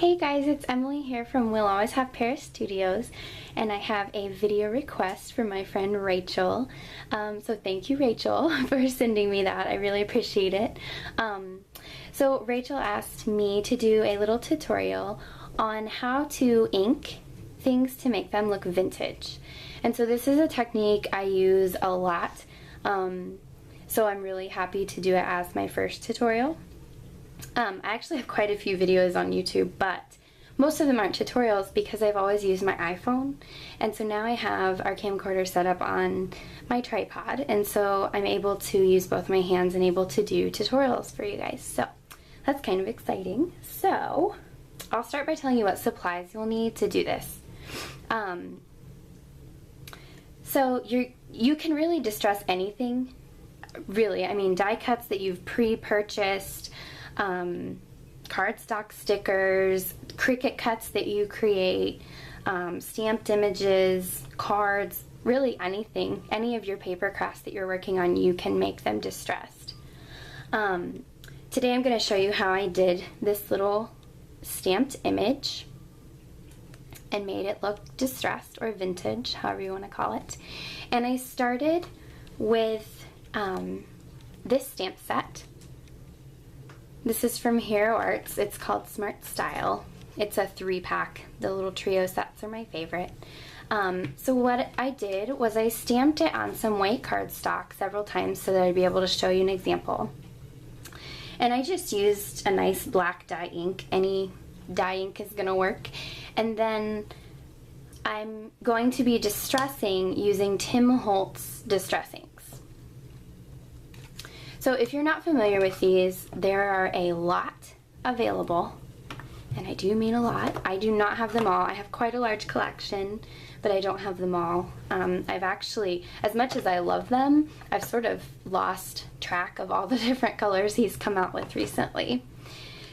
Hey guys, it's Emily here from We'll Always Have Paris Studios, and I have a video request from my friend Rachel. So thank you, Rachel, for sending me that. I really appreciate it. So Rachel asked me to do a little tutorial on how to ink things to make them look vintage. And so this is a technique I use a lot, so I'm really happy to do it as my first tutorial. I actually have quite a few videos on YouTube, but most of them aren't tutorials because I've always used my iPhone, and so now I have our camcorder set up on my tripod, and so I'm able to use both my hands and able to do tutorials for you guys. So that's kind of exciting. So I'll start by telling you what supplies you'll need to do this. So you can really distress anything, really. I mean, die cuts that you've pre-purchased, cardstock stickers, Cricut cuts that you create, stamped images, cards, really anything, any of your paper crafts that you're working on, you can make them distressed. Today I'm going to show you how I did this little stamped image and made it look distressed or vintage, however you want to call it. And I started with this stamp set. This is from Hero Arts. It's called Smart Style. It's a 3-pack. The little trio sets are my favorite. So what I did was I stamped it on some white cardstock several times so that I'd be able to show you an example. And I just used a nice black dye ink. Any dye ink is going to work. And then I'm going to be distressing using Tim Holtz distress inks. So if you're not familiar with these, there are a lot available, and I do mean a lot. I do not have them all. I have quite a large collection, but I don't have them all. I've actually, as much as I love them, I've sort of lost track of all the different colors he's come out with recently.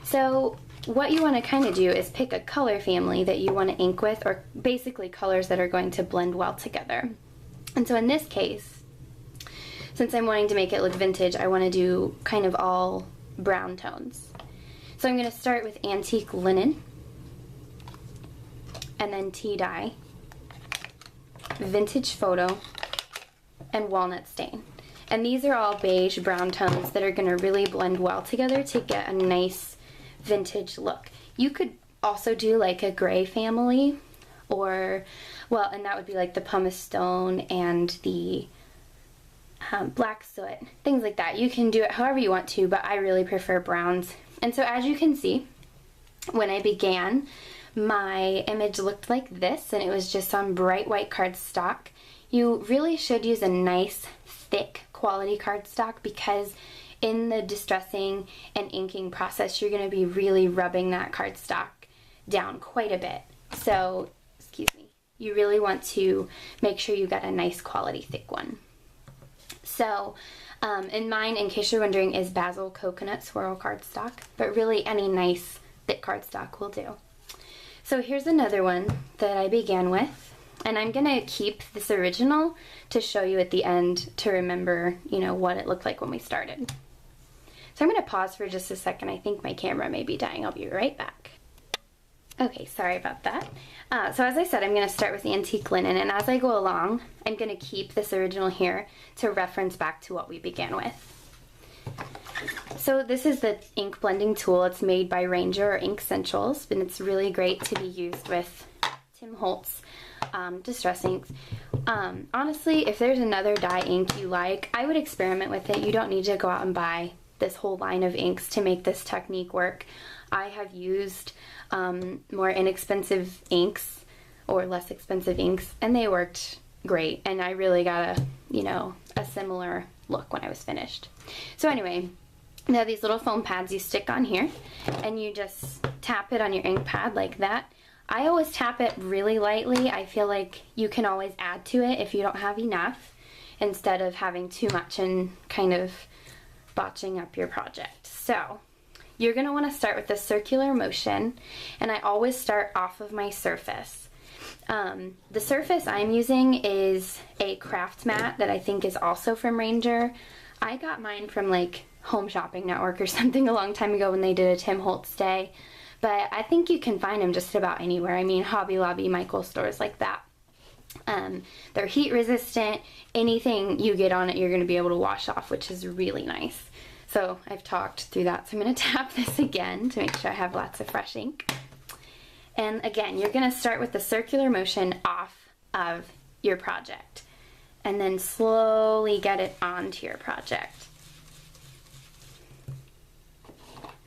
So what you want to kind of do is pick a color family that you want to ink with, or basically colors that are going to blend well together. And so in this case, since I'm wanting to make it look vintage, I want to do kind of all brown tones. So I'm going to start with Antique Linen, and then Tea Dye, Vintage Photo, and Walnut Stain. And these are all beige brown tones that are going to really blend well together to get a nice vintage look. You could also do like a gray family, or, well, and that would be like the pumice stone and the black soot, things like that. You can do it however you want to, but I really prefer browns. And so as you can see, when I began, my image looked like this, and it was just on bright white cardstock. You really should use a nice thick quality cardstock, because in the distressing and inking process you're going to be really rubbing that cardstock down quite a bit. So, excuse me, you really want to make sure you get a nice quality thick one. So, in mine, in case you're wondering, is Basil Coconut Swirl cardstock, but really any nice thick cardstock will do. So here's another one that I began with, and I'm going to keep this original to show you at the end to remember, you know, what it looked like when we started. So I'm going to pause for just a second. I think my camera may be dying. I'll be right back. Okay, sorry about that. So as I said, I'm going to start with Antique Linen, and as I go along, I'm going to keep this original here to reference back to what we began with. So this is the ink blending tool. It's made by Ranger or Ink Essentials, and it's really great to be used with Tim Holtz distress inks. Honestly, if there's another dye ink you like, I would experiment with it. You don't need to go out and buy this whole line of inks to make this technique work. I have used more inexpensive inks or less expensive inks, and they worked great, and I really got a similar look when I was finished. So anyway, now these little foam pads you stick on here, and you just tap it on your ink pad like that. I always tap it really lightly. I feel like you can always add to it if you don't have enough, instead of having too much and kind of botching up your project. So you're going to want to start with a circular motion, and I always start off of my surface. The surface I'm using is a craft mat that I think is also from Ranger. I got mine from like Home Shopping Network or something a long time ago when they did a Tim Holtz day, but I think you can find them just about anywhere. I mean, Hobby Lobby, Michael stores like that. They're heat resistant. Anything you get on it, you're going to be able to wash off, which is really nice. So I've talked through that, so I'm going to tap this again to make sure I have lots of fresh ink. And again, you're going to start with the circular motion off of your project and then slowly get it onto your project.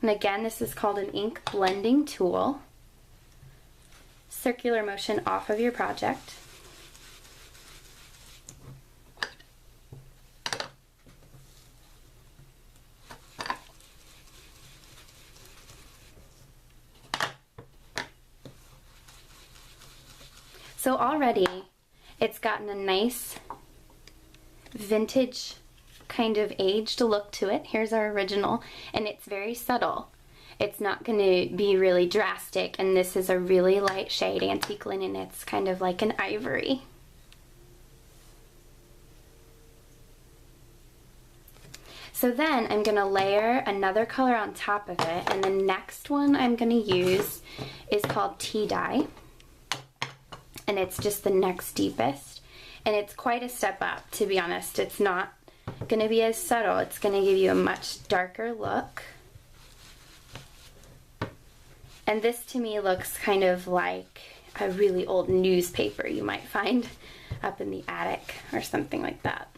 And again, this is called an ink blending tool. Circular motion off of your project. So already it's gotten a nice vintage kind of aged look to it. Here's our original, and it's very subtle. It's not going to be really drastic, and this is a really light shade, antique linen. It's kind of like an ivory. So then I'm going to layer another color on top of it, and the next one I'm going to use is called Tea Dye. And it's just the next deepest, and it's quite a step up, to be honest. It's not going to be as subtle. It's going to give you a much darker look. And this to me looks kind of like a really old newspaper you might find up in the attic or something like that.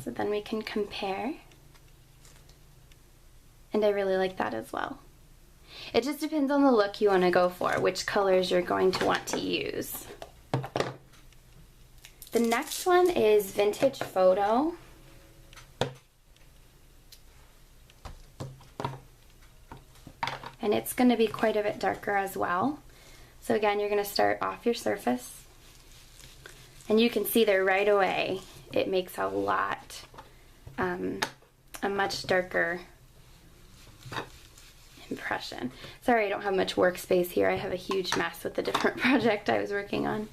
So then we can compare, and I really like that as well. It just depends on the look you want to go for, which colors you're going to want to use. The next one is Vintage Photo. And it's going to be quite a bit darker as well. So again, you're going to start off your surface. And you can see there right away, it makes a lot, a much darker impression. Sorry I don't have much workspace here. I have a huge mess with the different project I was working on.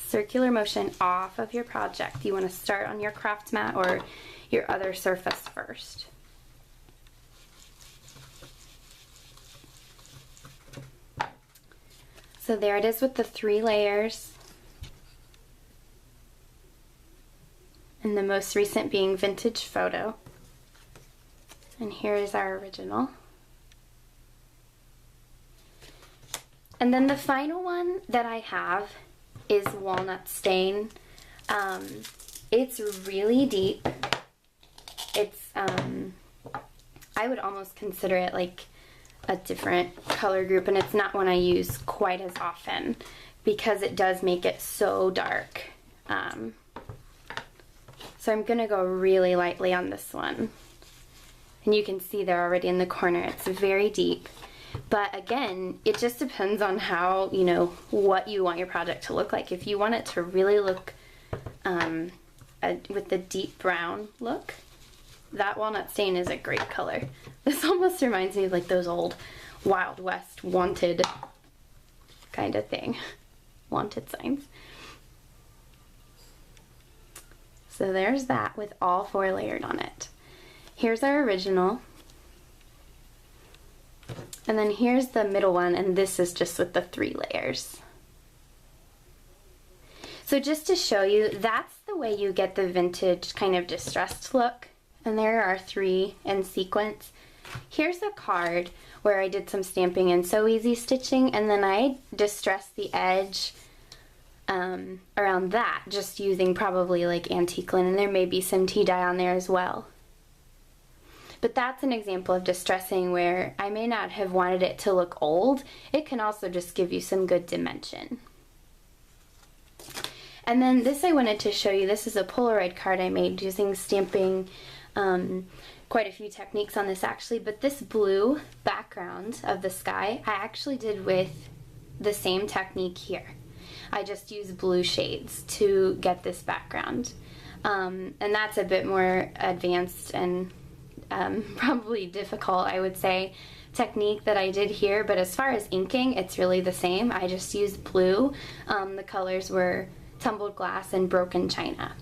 Circular motion off of your project. You want to start on your craft mat or your other surface first. So there it is with the 3 layers. And the most recent being Vintage Photo. And here is our original. And then the final one that I have is Walnut Stain. It's really deep. It's, I would almost consider it like a different color group, and it's not one I use quite as often because it does make it so dark. So I'm gonna go really lightly on this one. And you can see there already in the corner, it's very deep. But again, it just depends on how, you know, what you want your project to look like. If you want it to really look with the deep brown look, that Walnut Stain is a great color. This almost reminds me of like those old Wild West wanted kind of thing. Wanted signs. So there's that with all 4 layered on it. Here's our original. And then here's the middle one, and this is just with the 3 layers. So just to show you, that's the way you get the vintage kind of distressed look. And there are 3 in sequence. Here's a card where I did some stamping and Sew Easy stitching, and then I distressed the edge around that, just using probably like antique linen. There may be some tea dye on there as well. But that's an example of distressing where I may not have wanted it to look old. It can also just give you some good dimension. And then this I wanted to show you. This is a Polaroid card I made using stamping. Quite a few techniques on this actually, but this blue background of the sky I actually did with the same technique here. I just used blue shades to get this background. And that's a bit more advanced and probably difficult, I would say, technique that I did here, but as far as inking, it's really the same. I just used blue. The colors were Tumbled Glass and Broken China.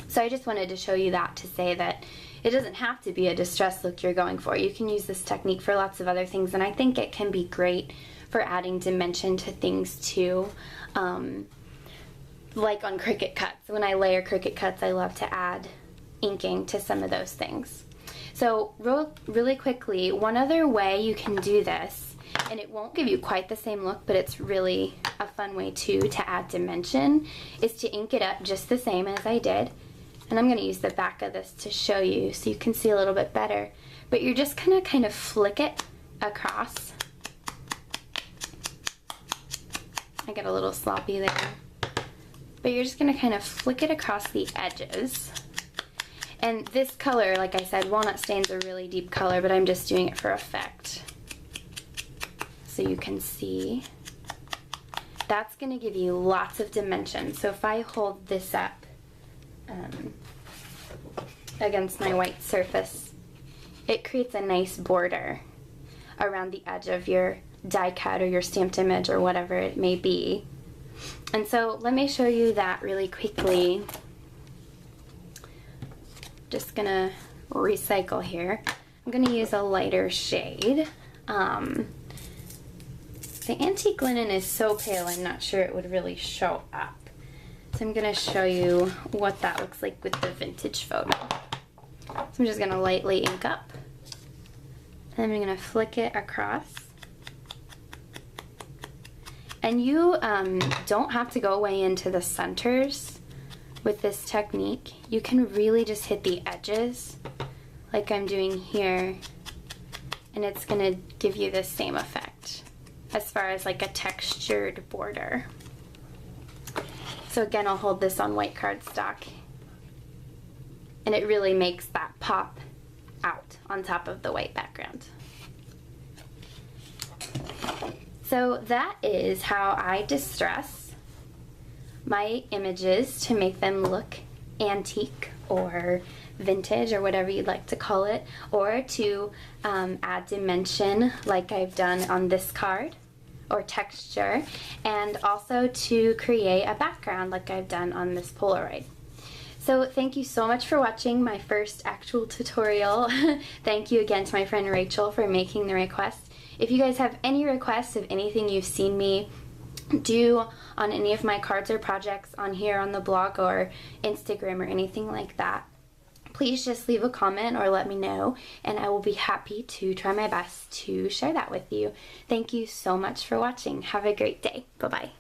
So I just wanted to show you that to say that it doesn't have to be a distressed look you're going for. You can use this technique for lots of other things, and I think it can be great for adding dimension to things too. Like on Cricut cuts. When I layer Cricut cuts, I love to add inking to some of those things. So really quickly, one other way you can do this, and it won't give you quite the same look, but it's really a fun way too to add dimension, is to ink it up just the same as I did. And I'm going to use the back of this to show you so you can see a little bit better. But you're just going to kind of flick it across. I get a little sloppy there. But you're just going to kind of flick it across the edges. And this color, like I said, walnut stain's a really deep color, but I'm just doing it for effect. So you can see. That's going to give you lots of dimension. So if I hold this up against my white surface, it creates a nice border around the edge of your die cut or your stamped image or whatever it may be. And so let me show you that really quickly. Just gonna recycle here. I'm gonna use a lighter shade. The antique linen is so pale, I'm not sure it would really show up. So I'm gonna show you what that looks like with the vintage photo. So I'm just gonna lightly ink up, and I'm gonna flick it across. And you don't have to go way into the centers with this technique. You can really just hit the edges like I'm doing here, and it's gonna give you the same effect as far as like a textured border. So again, I'll hold this on white cardstock, and it really makes that pop out on top of the white background. So that is how I distress my images to make them look antique or vintage or whatever you'd like to call it, or to add dimension like I've done on this card, or texture, and also to create a background like I've done on this Polaroid. So thank you so much for watching my first actual tutorial. Thank you again to my friend Rachel for making the request. If you guys have any requests of anything you've seen me do on any of my cards or projects on here on the blog or Instagram or anything like that, please just leave a comment or let me know, and I will be happy to try my best to share that with you. Thank you so much for watching. Have a great day. Bye-bye.